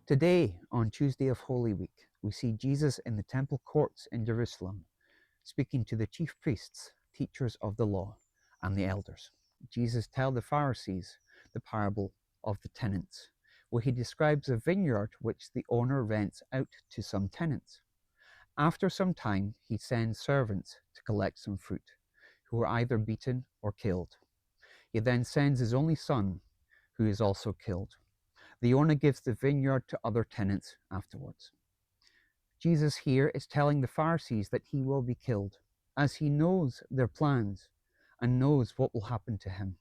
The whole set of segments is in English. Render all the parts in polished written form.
Today, on Tuesday of Holy Week, we see Jesus in the temple courts in Jerusalem, speaking to the chief priests, teachers of the law, and the elders. Jesus tells the Pharisees the parable of the tenants, where he describes a vineyard which the owner rents out to some tenants. After some time, he sends servants to collect some fruit, who are either beaten or killed. He then sends his only son, who is also killed. The owner gives the vineyard to other tenants afterwards. Jesus here is telling the Pharisees that he will be killed, as he knows their plans and knows what will happen to him.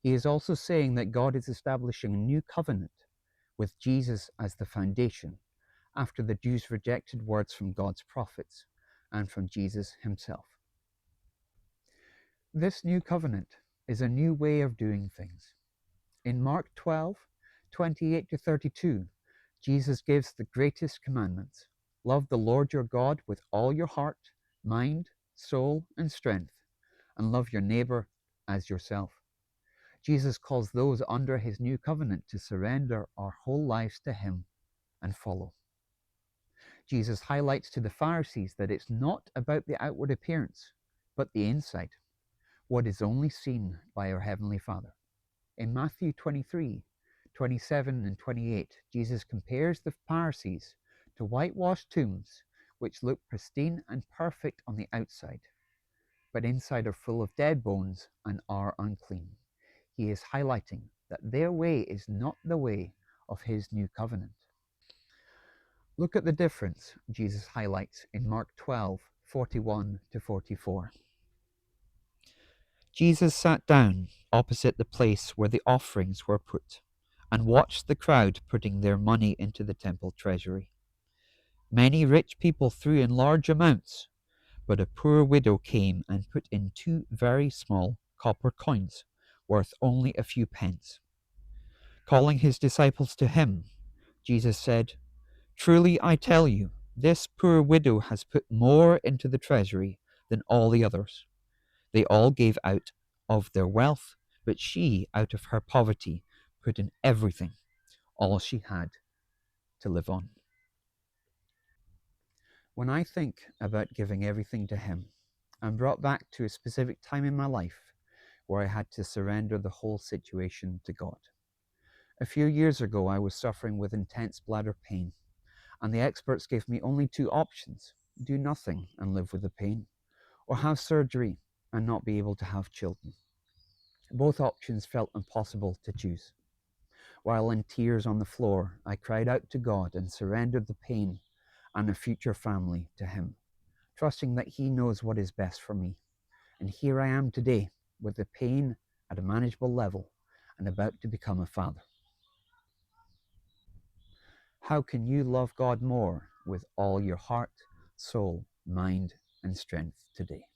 He is also saying that God is establishing a new covenant with Jesus as the foundation, after the Jews rejected words from God's prophets and from Jesus himself. This new covenant is a new way of doing things. In Mark 12:28-32, Jesus gives the greatest commandments. Love the Lord your God with all your heart, mind, soul, and strength, and love your neighbor as yourself. Jesus calls those under his new covenant to surrender our whole lives to him and follow. Jesus highlights to the Pharisees that it's not about the outward appearance, but the inside, what is only seen by our Heavenly Father. In Matthew 23:27 and 28, Jesus compares the Pharisees to whitewashed tombs, which look pristine and perfect on the outside, but inside are full of dead bones and are unclean. He is highlighting that their way is not the way of his new covenant. Look at the difference Jesus highlights in Mark 12:41-44. Jesus sat down opposite the place where the offerings were put and watched the crowd putting their money into the temple treasury. Many rich people threw in large amounts, but a poor widow came and put in 2 very small copper coins, worth only a few pence. Calling his disciples to him, Jesus said, "Truly I tell you, this poor widow has put more into the treasury than all the others. They all gave out of their wealth, but she, out of her poverty, put in everything, all she had to live on." When I think about giving everything to him, I'm brought back to a specific time in my life where I had to surrender the whole situation to God. A few years ago, I was suffering with intense bladder pain, and the experts gave me only 2 options: do nothing and live with the pain, or have surgery and not be able to have children. Both options felt impossible to choose. While in tears on the floor, I cried out to God and surrendered the pain and a future family to him, trusting that he knows what is best for me. And here I am today, with the pain at a manageable level and about to become a father. How can you love God more with all your heart, soul, mind, and strength today?